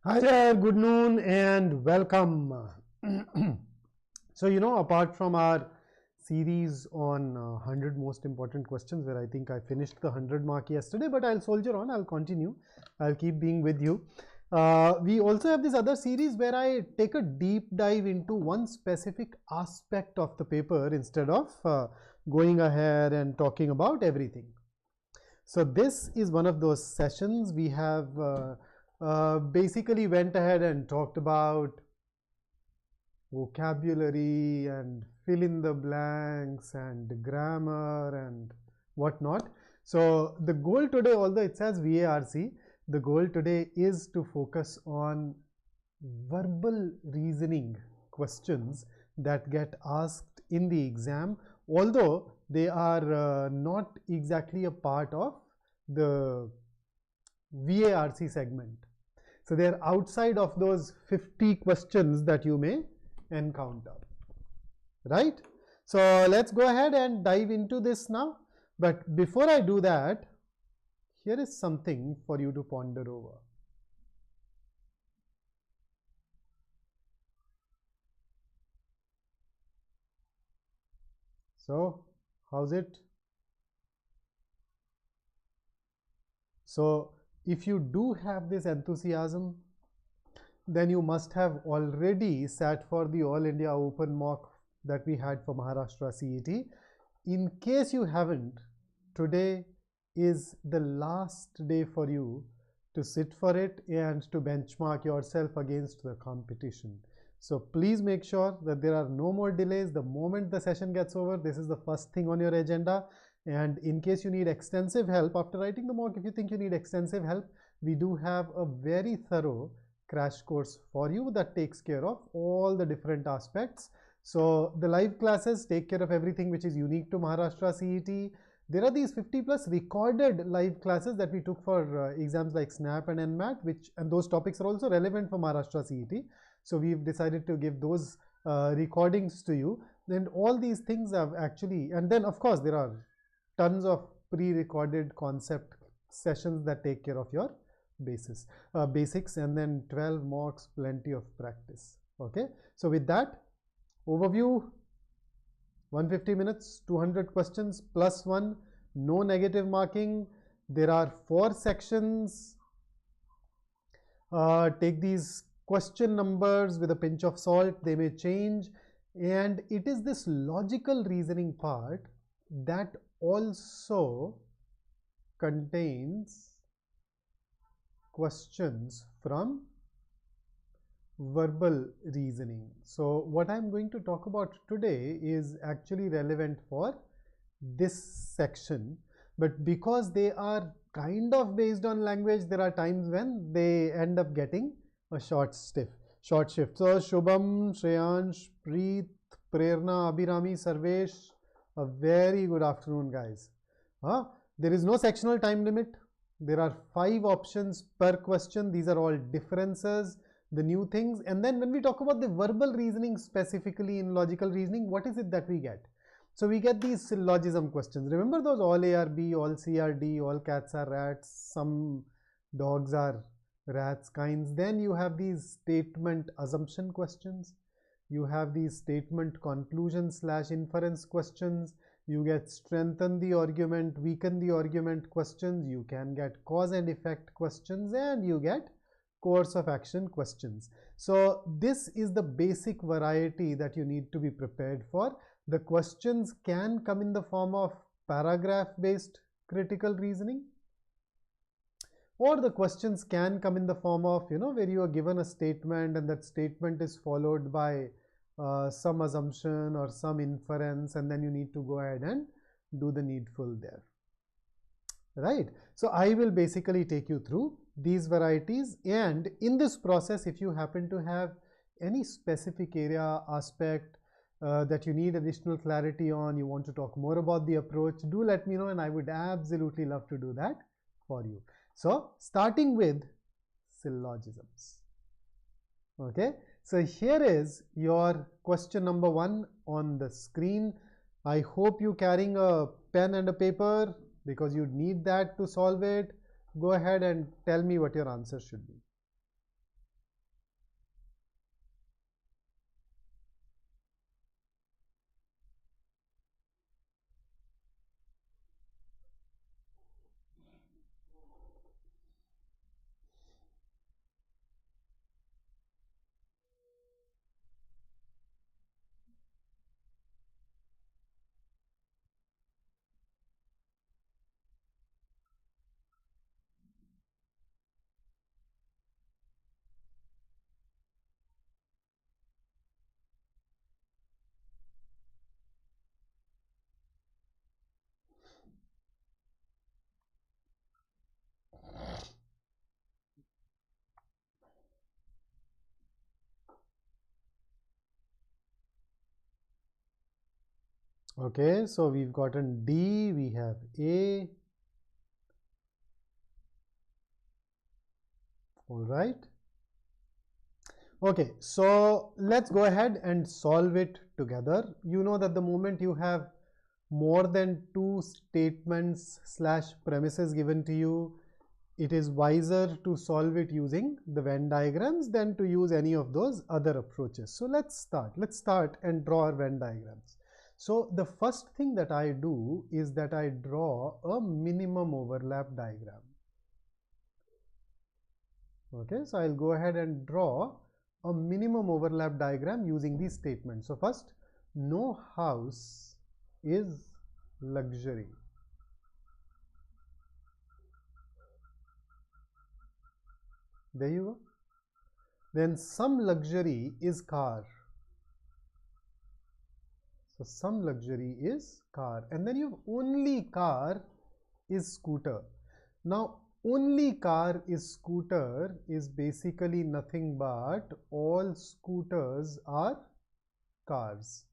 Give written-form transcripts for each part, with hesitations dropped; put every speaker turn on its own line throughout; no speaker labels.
Hi there, good noon and welcome. So, apart from our series on 100 most important questions, where I think I finished the 100 mark yesterday, but I'll soldier on, I'll continue, I'll keep being with you. We also have this other series where I take a deep dive into one specific aspect of the paper instead of going ahead and talking about everything. So this is one of those sessions. We have basically went ahead and talked about vocabulary and fill in the blanks and grammar and whatnot. So the goal today, although it says VARC, the goal today is to focus on verbal reasoning questions that get asked in the exam, although they are not exactly a part of the VARC segment. So they are outside of those 50 questions that you may encounter, right? So let's go ahead and dive into this now. But before I do that, here is something for you to ponder over. So how's it? So if you do have this enthusiasm, then you must have already sat for the All India Open mock that we had for Maharashtra CET. In case you haven't, today is the last day for you to sit for it and to benchmark yourself against the competition. So please make sure that there are no more delays. The moment the session gets over, this is the first thing on your agenda. And in case you need extensive help after writing the mock, if you think you need extensive help, we do have a very thorough crash course for you that takes care of all the different aspects. So the live classes take care of everything which is unique to Maharashtra CET. There are these 50 plus recorded live classes that we took for exams like SNAP and NMAT, and those topics are also relevant for Maharashtra CET. So we've decided to give those recordings to you. And all these things have actually, and then of course there are tons of pre-recorded concept sessions that take care of your basics, and then 12 mocks, plenty of practice. Okay, so with that overview, 150 minutes, 200 questions plus one, no negative marking. There are 4 sections. Take these question numbers with a pinch of salt, they may change. And it is this logical reasoning part that also contains questions from verbal reasoning. So what I'm going to talk about today is actually relevant for this section, but because they are kind of based on language, there are times when they end up getting a short shift. So Shubham, Shreyansh, Preet, Prerna, Abhirami, Sarvesh, a very good afternoon, guys. There is no sectional time limit. There are 5 options per question. These are all differences, the new things. And then when we talk about the verbal reasoning specifically in logical reasoning, what is it that we get? So we get these syllogism questions. Remember those all ARB, all CRD, all cats are rats, some dogs are rats kinds. Then you have these statement assumption questions. You have these statement conclusion / inference questions. You get strengthen the argument, weaken the argument questions. You can get cause and effect questions, and you get course of action questions. So this is the basic variety that you need to be prepared for. The questions can come in the form of paragraph based critical reasoning, or the questions can come in the form of, where you are given a statement and that statement is followed by some assumption or some inference, and then you need to go ahead and do the needful there, right? So I will basically take you through these varieties, and in this process, if you happen to have any specific area, aspect that you need additional clarity on, you want to talk more about the approach, do let me know, and I would absolutely love to do that for you. So starting with syllogisms. Okay, so here is your question number 1 on the screen. I hope you carrying a pen and a paper because you need that to solve it. Go ahead and tell me what your answer should be. Okay, so we've gotten D, we have A. All right. Okay, so let's go ahead and solve it together. You know that the moment you have more than two statements / premises given to you, it is wiser to solve it using the Venn diagrams than to use any of those other approaches. So let's start and draw our Venn diagrams. So the first thing that I do is that I draw a minimum overlap diagram. Okay, so I'll go ahead and draw a minimum overlap diagram using these statements. So first, no house is luxury. There you go. Then some luxury is car. So some luxury is car. And then you have only car is scooter. Now only car is scooter is basically nothing but all scooters are cars.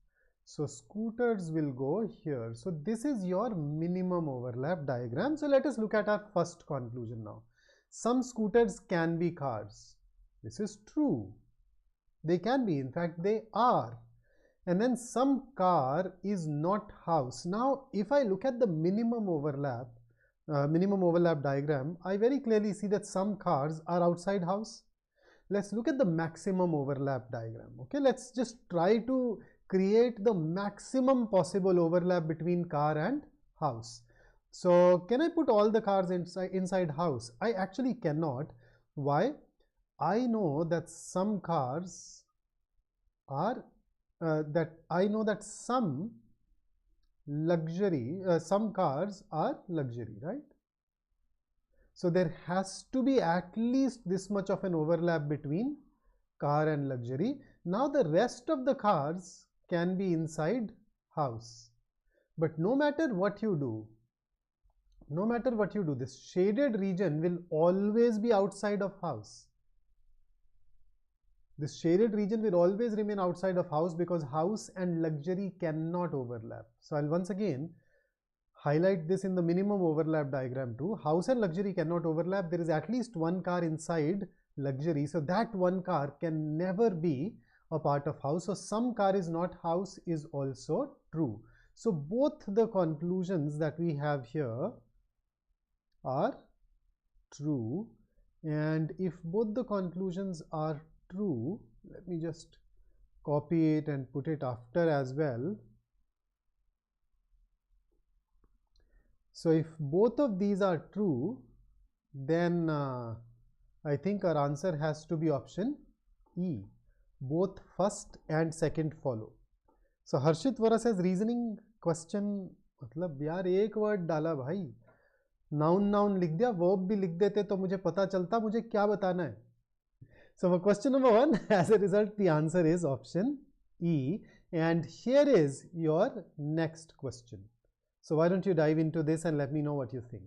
So scooters will go here. So this is your minimum overlap diagram. So let us look at our first conclusion now. Some scooters can be cars. This is true. They can be, in fact they are. And then some car is not house. Now if I look at the minimum overlap diagram, I very clearly see that some cars are outside house. Let's look at the maximum overlap diagram. Okay, let's just try to create the maximum possible overlap between car and house. So can I put all the cars inside house? I actually cannot. Why? I know that some cars are some luxury, some cars are luxury, right? So there has to be at least this much of an overlap between car and luxury. Now the rest of the cars can be inside house. But no matter what you do, this shaded region will always be outside of house. This shaded region will always remain outside of house because house and luxury cannot overlap. So I'll once again highlight this in the minimum overlap diagram too. House and luxury cannot overlap. There is at least one car inside luxury. So that one car can never be a part of house. So some car is not house is also true. So both the conclusions that we have here are true. And if both the conclusions are true, let me just copy it and put it after as well. So if both of these are true, then I think our answer has to be option E. Both first and second follow. So Harshit Vora says reasoning question, मतलब यार एक word डाला भाई, noun लिख दिया, verb भी लिख देते तो मुझे पता चलता मुझे क्या बताना है. So for question number 1, as a result, the answer is option E. And here is your next question. So why don't you dive into this and let me know what you think.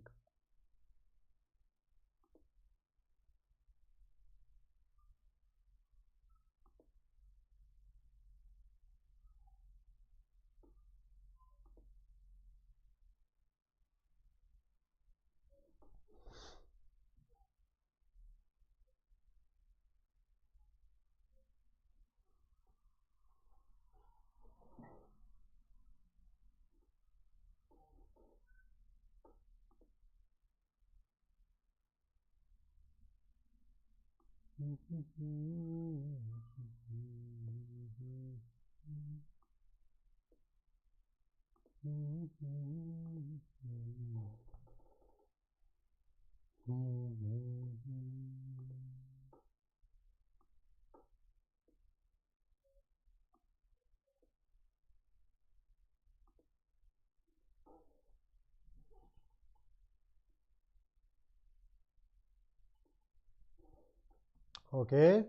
Okay,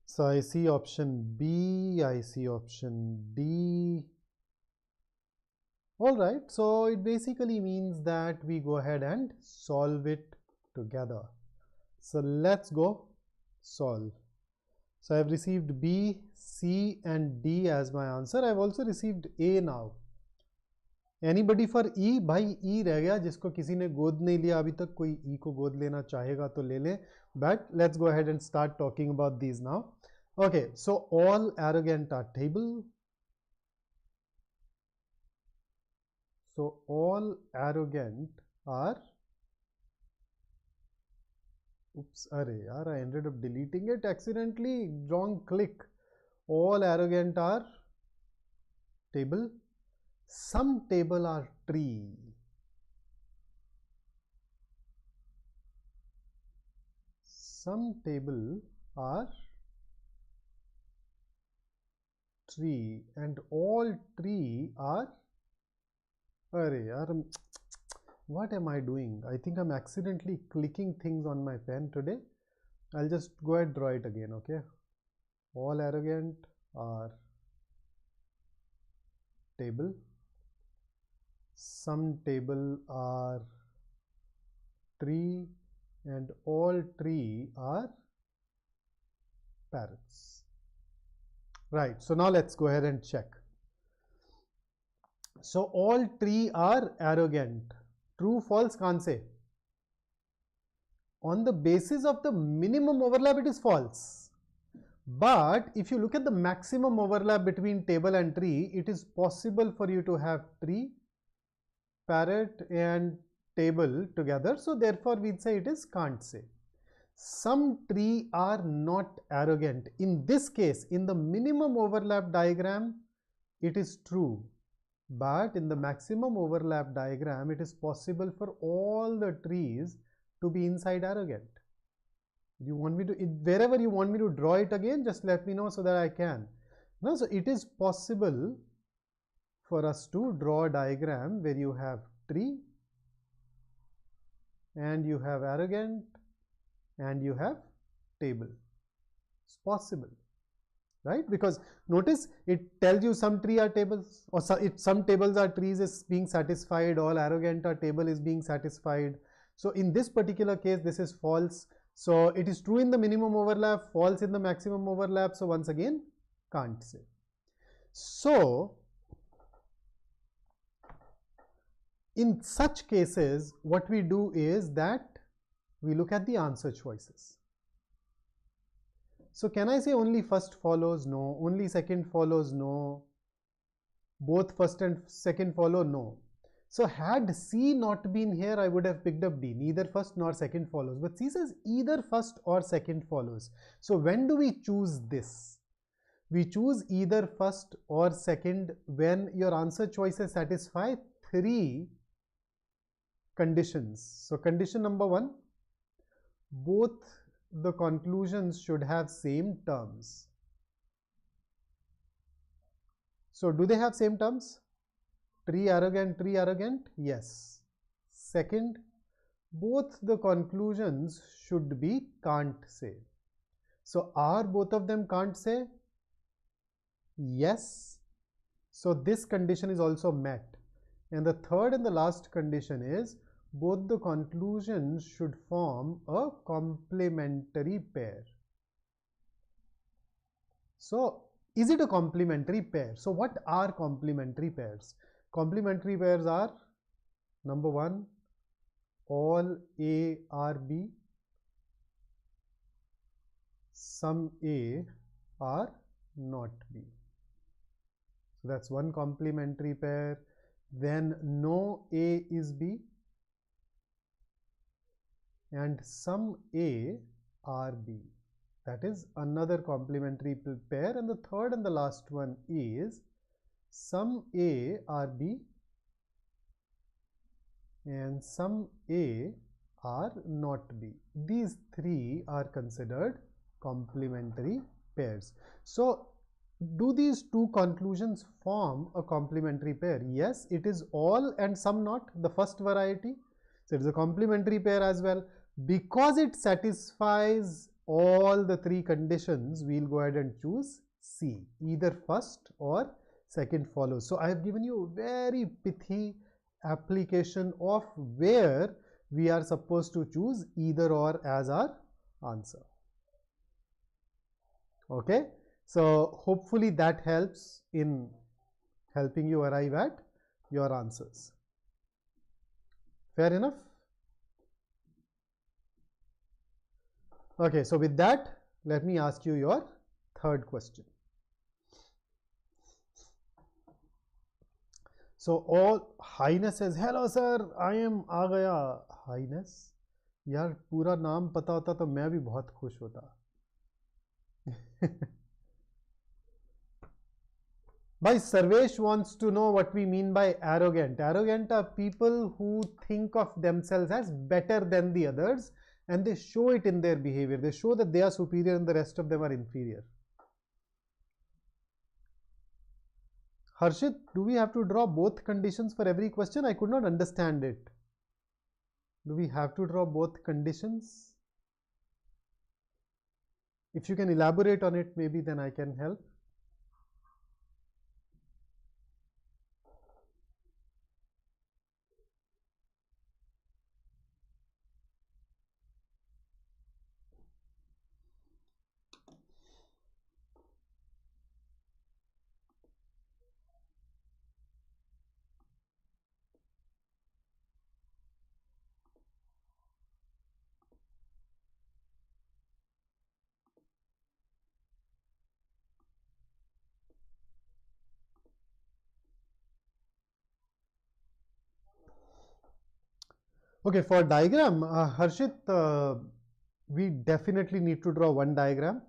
so I see option B, I see option D. All right, so it basically means that we go ahead and solve it together. So let's go solve. So I've received B, C and D as my answer. I've also received A now. Anybody for E? भाई ई रह गया, जिसको किसी ने गोद नहीं लिया अभी तक, कोई ई को गोद लेना चाहेगा तो ले ले, but let's go ahead and start talking about these now. Okay, so all arrogant are table. So all arrogant are, oops, array yaar, I ended up deleting it accidentally, wrong click. All arrogant are table. Some table are tree. Some table are tree and all tree are, array yaar, what am I doing? I think I'm accidentally clicking things on my pen today. I'll just go ahead and draw it again, okay? All arrogant are table. Some table are tree and all tree are parrots. Right, so now let's go ahead and check. So all tree are arrogant. True, false, can't say. On the basis of the minimum overlap, it is false. But if you look at the maximum overlap between table and tree, it is possible for you to have tree, parrot and table together. So therefore we'd say it is can't say. Some tree are not arrogant. In this case, in the minimum overlap diagram, it is true. But in the maximum overlap diagram, it is possible for all the trees to be inside arrogant. You want me to, wherever you want me to draw it again, just let me know so that I can. No, so it is possible for us to draw a diagram where you have tree and you have arrogant and you have table. It's possible. Right? Because notice it tells you some tree are tables, or some tables are trees is being satisfied, all arrogant are table is being satisfied. So in this particular case, this is false. So it is true in the minimum overlap, false in the maximum overlap. So once again, can't say. So in such cases, what we do is that we look at the answer choices. So can I say only first follows? No. Only second follows? No. Both first and second follow? No. So had C not been here, I would have picked up D. Neither first nor second follows. But C says either first or second follows. So when do we choose this? We choose either first or second when your answer choices satisfy three conditions. So condition number one, both the conclusions should have same terms. So do they have same terms? Tree arrogant? Yes. Second, both the conclusions should be can't say. So are both of them can't say? Yes. So this condition is also met. And the third and the last condition is both the conclusions should form a complementary pair. So is it a complementary pair? So what are complementary pairs? Complementary pairs are, number one, all A are B, some A are not B. So that's one complementary pair. Then no A is B and some A are B. That is another complementary pair. And the third and the last one is some A are B and some A are not B. These three are considered complementary pairs. So do these two conclusions form a complementary pair? Yes, it is all and some not, the first variety. So it is a complementary pair as well. Because it satisfies all the three conditions, we'll go ahead and choose C, either first or second follows. So I have given you a very pithy application of where we are supposed to choose either or as our answer. Okay, so hopefully that helps in helping you arrive at your answers. Fair enough? Okay, so with that, let me ask you your third question. So all Highness says, hello sir, I am आ गया. Highness, यार पूरा नाम पता होता तो मैं भी बहुत खुश होता. By Sarvesh wants to know what we mean by arrogant. Arrogant are people who think of themselves as better than the others and they show it in their behavior. They show that they are superior and the rest of them are inferior. Harshit, do we have to draw both conditions for every question? I could not understand it. Do we have to draw both conditions? If you can elaborate on it, maybe then I can help. Okay, for diagram, Harshit, we definitely need to draw one diagram,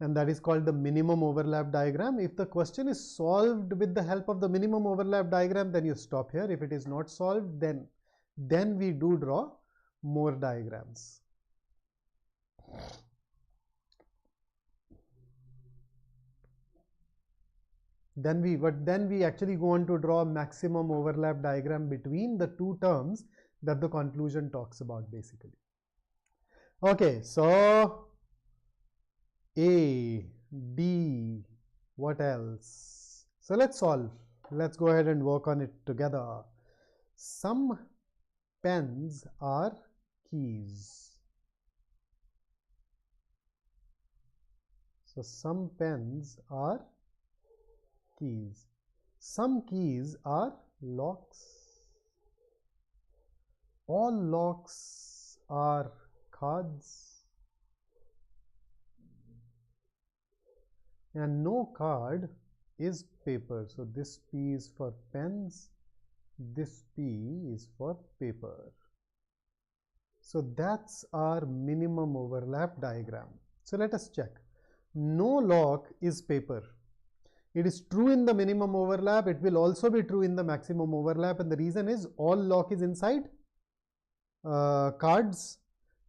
and that is called the minimum overlap diagram. If the question is solved with the help of the minimum overlap diagram, then you stop here. If it is not solved, then we do draw more diagrams. Then we actually go on to draw a maximum overlap diagram between the two terms that the conclusion talks about basically. Okay, so A, D, what else? So let's solve. Let's go ahead and work on it together. Some pens are keys. So some pens are keys. Some keys are locks. All locks are cards. And no card is paper. So this P is for pens. This P is for paper. So that's our minimum overlap diagram. So let us check. No lock is paper. It is true in the minimum overlap. It will also be true in the maximum overlap. And the reason is all lock is inside cards.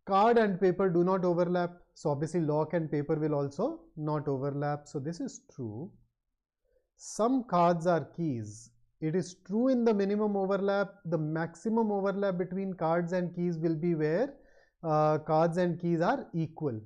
Card and paper do not overlap. So obviously lock and paper will also not overlap. So this is true. Some cards are keys. It is true in the minimum overlap. The maximum overlap between cards and keys will be where cards and keys are equal.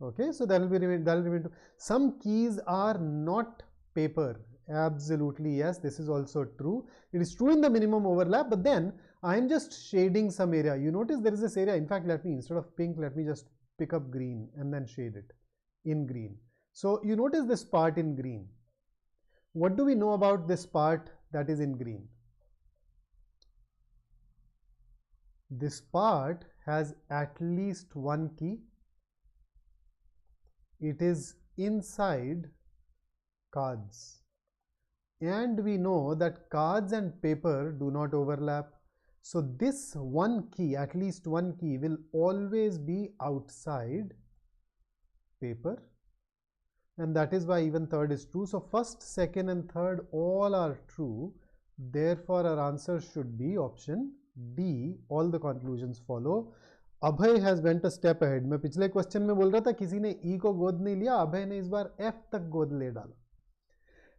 Okay, so that will remain true. Some keys are not paper. Absolutely, yes, this is also true. It is true in the minimum overlap, but then I am just shading some area. You notice there is this area. In fact, instead of pink, let me just pick up green and then shade it in green. So you notice this part in green. What do we know about this part that is in green? This part has at least one key. It is inside cards. And we know that cards and paper do not overlap. So this one key, at least one key, will always be outside paper. And that is why even third is true. So first, second and third all are true. Therefore our answer should be option D. All the conclusions follow. Abhay has went a step ahead. मैं पिछले question में बोल रहा था किसी ने E को गोद नहीं लिया, अभय ने इस बार F तक गोद ले डाला.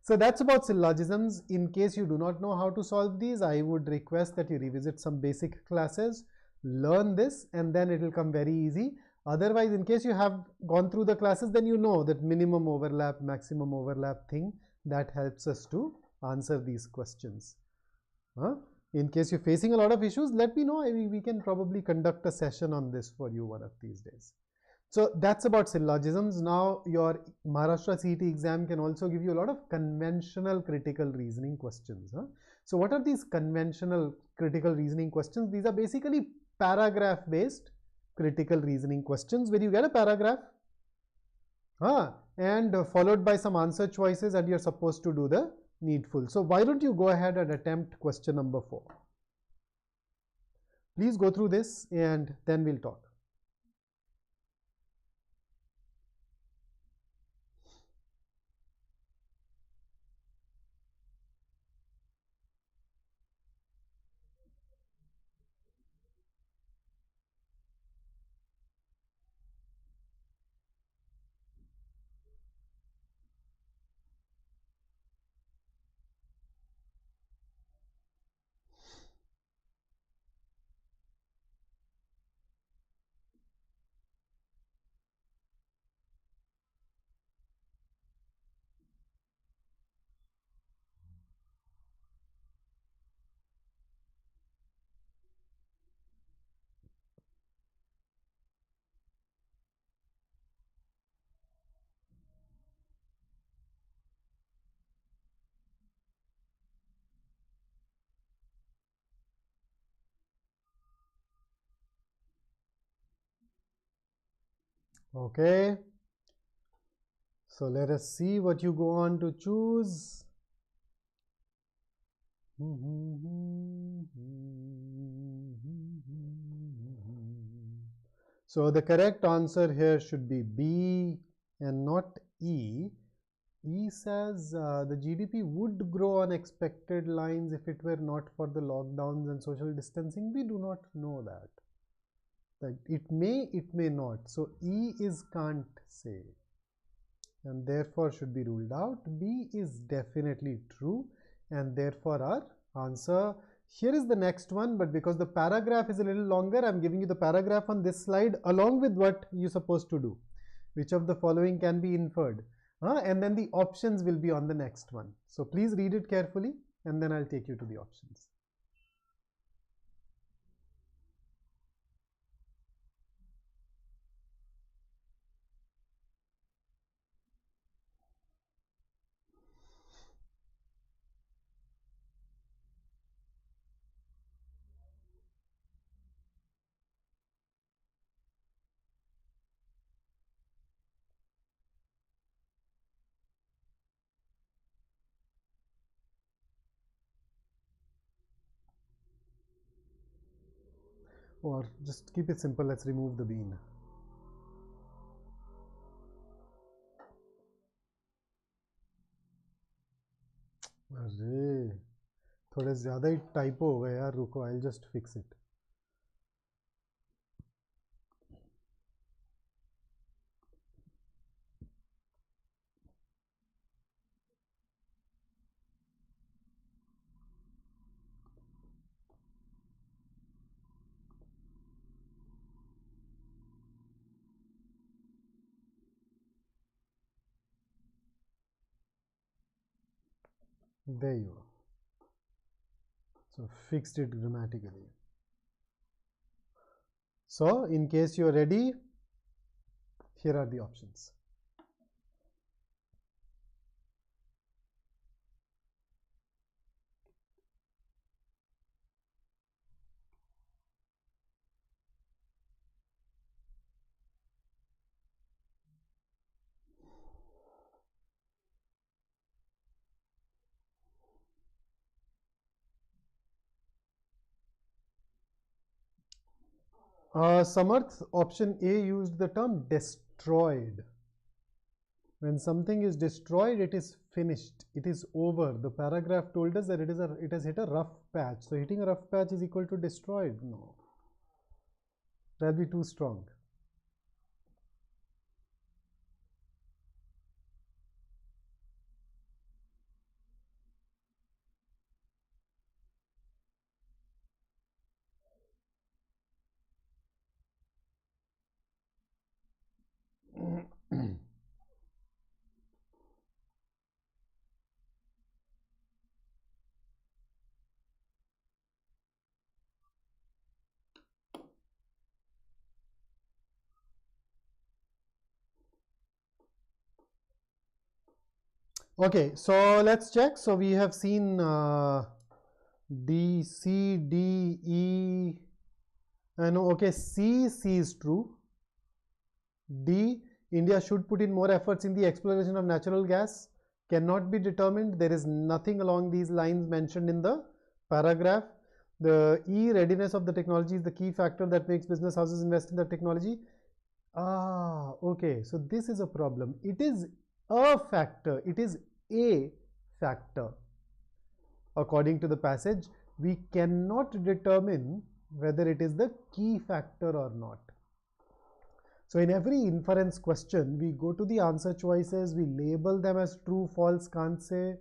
So that's about syllogisms. In case you do not know how to solve these, I would request that you revisit some basic classes, learn this, and then it will come very easy. Otherwise, in case you have gone through the classes, then you know that minimum overlap, maximum overlap thing that helps us to answer these questions. In case you're facing a lot of issues, let me know. We can probably conduct a session on this for you one of these days. So that's about syllogisms. Now your Maharashtra CET exam can also give you a lot of conventional critical reasoning questions. So what are these conventional critical reasoning questions? These are basically paragraph based critical reasoning questions where you get a paragraph and followed by some answer choices, and you're supposed to do the needful. So why don't you go ahead and attempt question number 4. Please go through this and then we'll talk. Okay. So let us see what you go on to choose. So the correct answer here should be B and not E. E says the GDP would grow on expected lines if it were not for the lockdowns and social distancing. We do not know that. Like it may not. So E is can't say, and therefore should be ruled out. B is definitely true, and therefore our answer. Here is the next one, but because the paragraph is a little longer, I'm giving you the paragraph on this slide along with what you're supposed to do. Which of the following can be inferred? And then the options will be on the next one. So please read it carefully and then I'll take you to the options. Or just keep it simple, let's remove the bean. अरे थोड़े ज़्यादा ही typo हो गए यार, रुको, I'll just fix it. There you are. So fixed it grammatically. So in case you're ready, here are the options. Samarth, option A used the term destroyed. When something is destroyed, it is finished, it is over. The paragraph told us that it has hit a rough patch. So hitting a rough patch is equal to destroyed. No, that'll be too strong. Okay, so let's check. So we have seen D, C, D, E. No, okay, C is true. D, India should put in more efforts in the exploration of natural gas. Cannot be determined. There is nothing along these lines mentioned in the paragraph. The E, readiness of the technology is the key factor that makes business houses invest in the technology. Okay, so this is a problem. It is a factor. It is a factor. According to the passage, we cannot determine whether it is the key factor or not. So in every inference question, we go to the answer choices, we label them as true, false, can't say.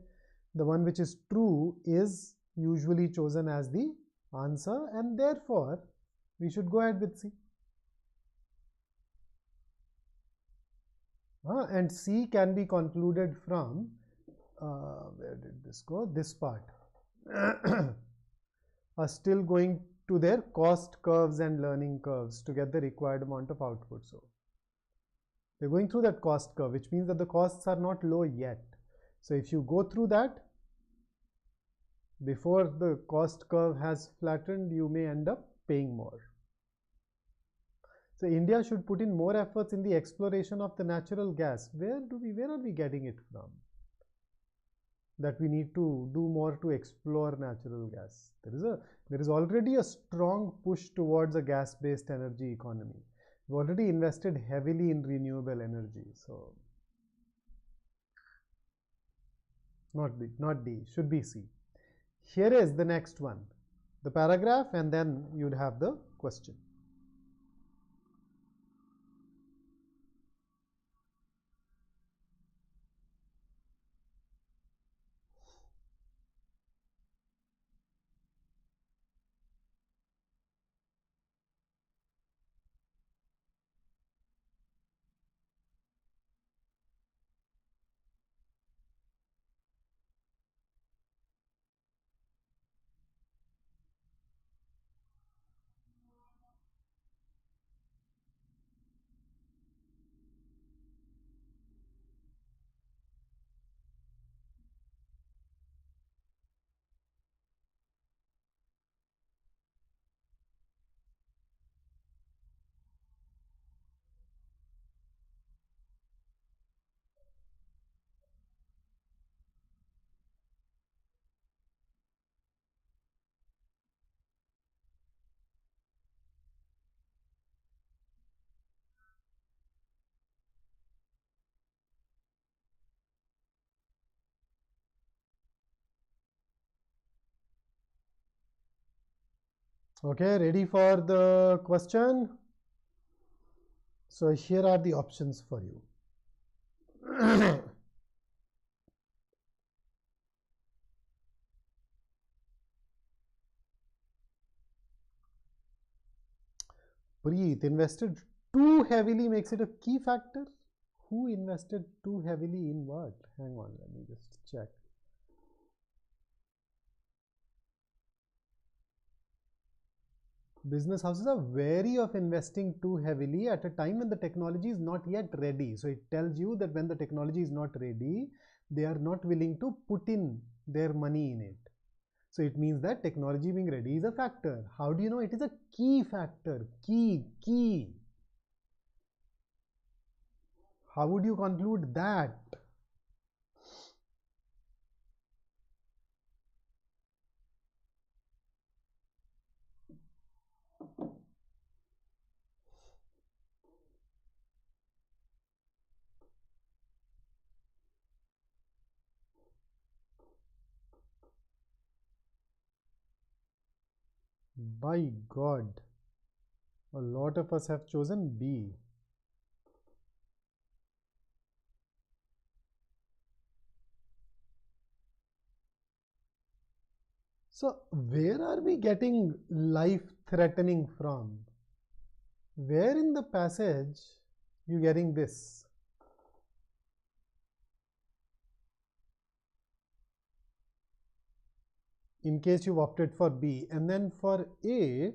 The one which is true is usually chosen as the answer, and therefore we should go ahead with C. And C can be concluded from, where did this go? This part. Are still going to their cost curves and learning curves to get the required amount of output. So they're going through that cost curve, which means that the costs are not low yet. So if you go through that before the cost curve has flattened, you may end up paying more. So India should put in more efforts in the exploration of the natural gas. Where are we getting it from? That we need to do more to explore natural gas. There is already a strong push towards a gas-based energy economy. We've already invested heavily in renewable energy. So not D, should be C. Here is the next one, the paragraph, and then you'd have the question. Okay, ready for the question? So here are the options for you. Preet, invested too heavily makes it a key factor. Who invested too heavily in what? Hang on, let me just check. Business houses are wary of investing too heavily at a time when the technology is not yet ready. So it tells you that when the technology is not ready, they are not willing to put in their money in it. So it means that technology being ready is a factor. How do you know it is a key factor? Key. How would you conclude that? By God, a lot of us have chosen B. So where are we getting life-threatening from? Where in the passage you getting this? In case you've opted for B, and then for A,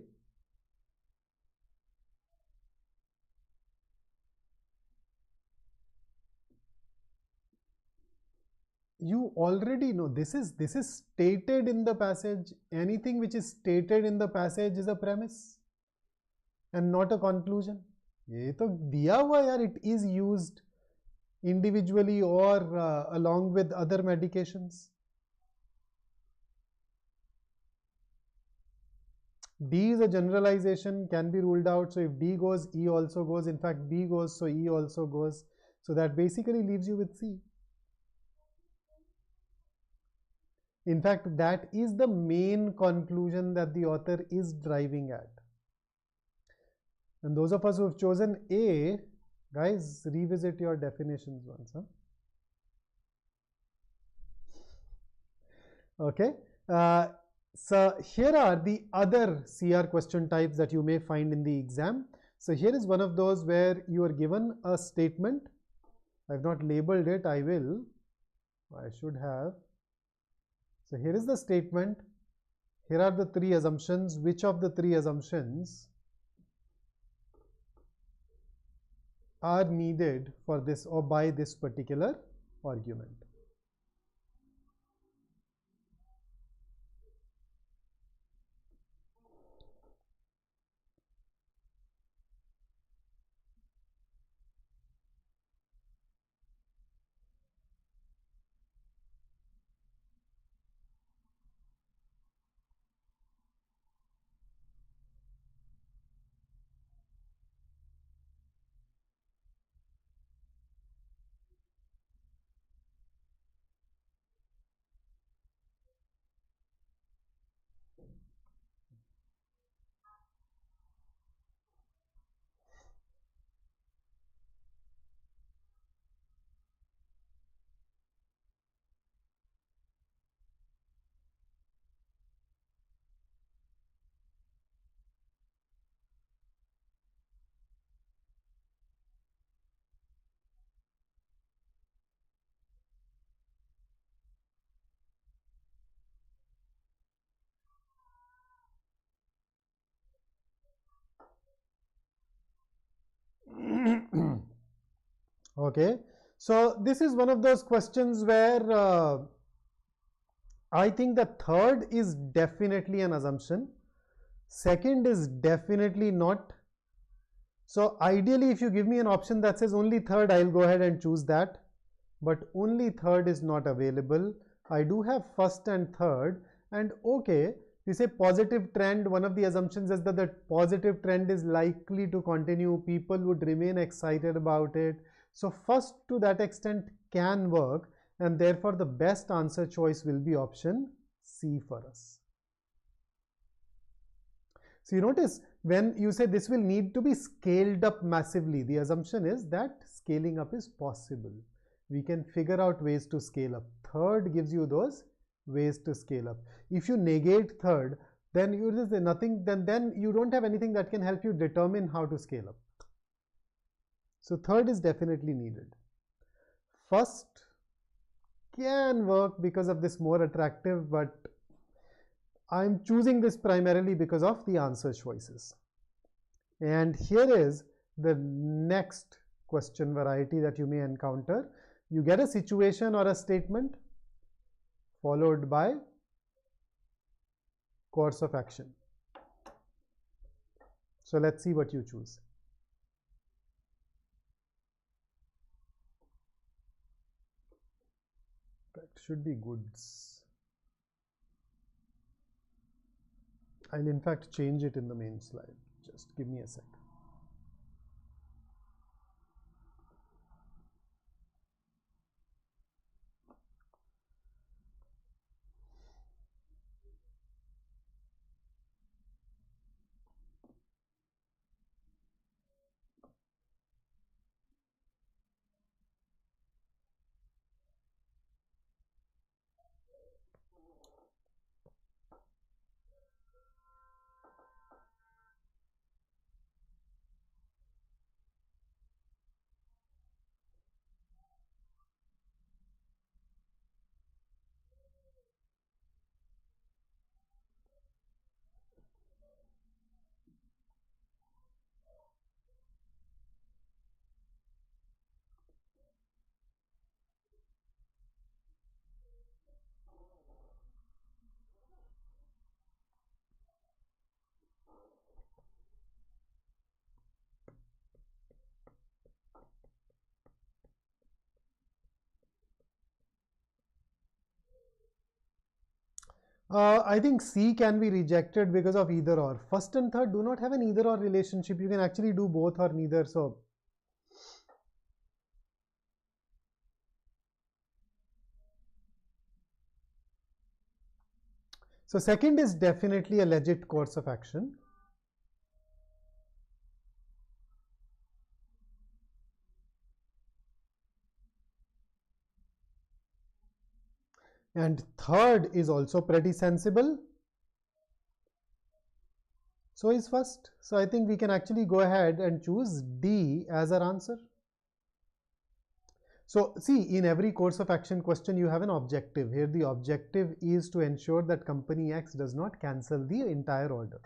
you already know this is stated in the passage. Anything which is stated in the passage is a premise and not a conclusion. ये तो दिया हुआ यार, it is used individually or along with other medications. D is a generalization, can be ruled out. So if D goes, E also goes. In fact, B goes, so E also goes. So that basically leaves you with C. In fact, that is the main conclusion that the author is driving at. And those of us who have chosen A, guys, revisit your definitions once. Huh? Okay. So here are the other CR question types that you may find in the exam. So here is one of those where you are given a statement. I have not labeled it. I will. I should have. So here is the statement. Here are the three assumptions. Which of the three assumptions are needed for this or by this particular argument? Okay, so this is one of those questions where I think the third is definitely an assumption. Second is definitely not. So ideally, if you give me an option that says only third, I'll go ahead and choose that. But only third is not available. I do have first and third. And okay, you say positive trend. One of the assumptions is that the positive trend is likely to continue. People would remain excited about it. So first to that extent can work. And therefore the best answer choice will be option C for us. So you notice when you say this will need to be scaled up massively, the assumption is that scaling up is possible. We can figure out ways to scale up. Third gives you those ways to scale up. If you negate third, then you just say nothing, then you don't have anything that can help you determine how to scale up. So third is definitely needed. First can work because of this more attractive, but I'm choosing this primarily because of the answer choices. And here is the next question variety that you may encounter. You get a situation or a statement followed by course of action. So let's see what you choose. That should be goods. I'll in fact change it in the main slide. Just give me a sec. I think C can be rejected because of either or. First and third do not have an either or relationship. You can actually do both or neither. So second is definitely a legit course of action. And third is also pretty sensible. So is first. So I think we can actually go ahead and choose D as our answer. So see, in every course of action question, you have an objective. Here the objective is to ensure that company X does not cancel the entire order.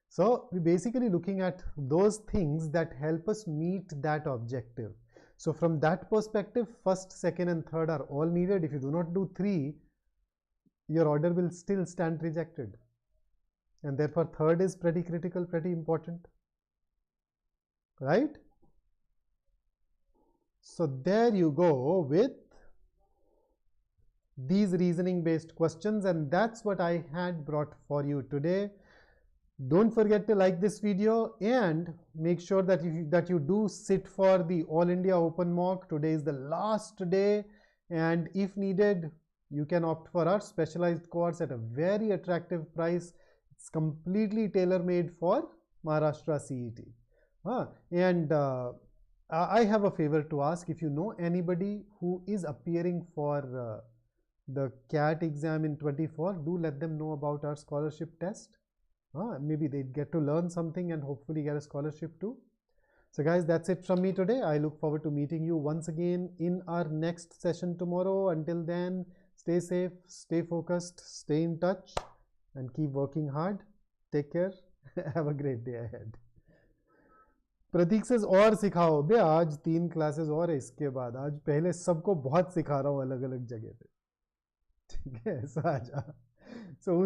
So we're basically looking at those things that help us meet that objective. So from that perspective, first, second and third are all needed. If you do not do three, your order will still stand rejected. And therefore third is pretty critical, pretty important, right? So there you go with these reasoning based questions, and that's what I had brought for you today. Don't forget to like this video and make sure that you do sit for the All India Open Mock. Today is the last day, and if needed, you can opt for our specialized course at a very attractive price. It's completely tailor-made for Maharashtra CET. And I have a favor to ask. If you know anybody who is appearing for the CAT exam in 24, do let them know about our scholarship test. Maybe they get to learn something and hopefully get a scholarship too. So guys, that's it from me today. I look forward to meeting you once again in our next session tomorrow. Until then, stay safe, stay focused, stay in touch and keep working hard. Take care. Have a great day ahead. प्रतीक से और सिखाओ बे, आज 3 classes और है इसके बाद. आज पहले सबको बहुत सिखा रहा हूँ अलग अलग जगह पे. ठीक है, ऐसा आजा. So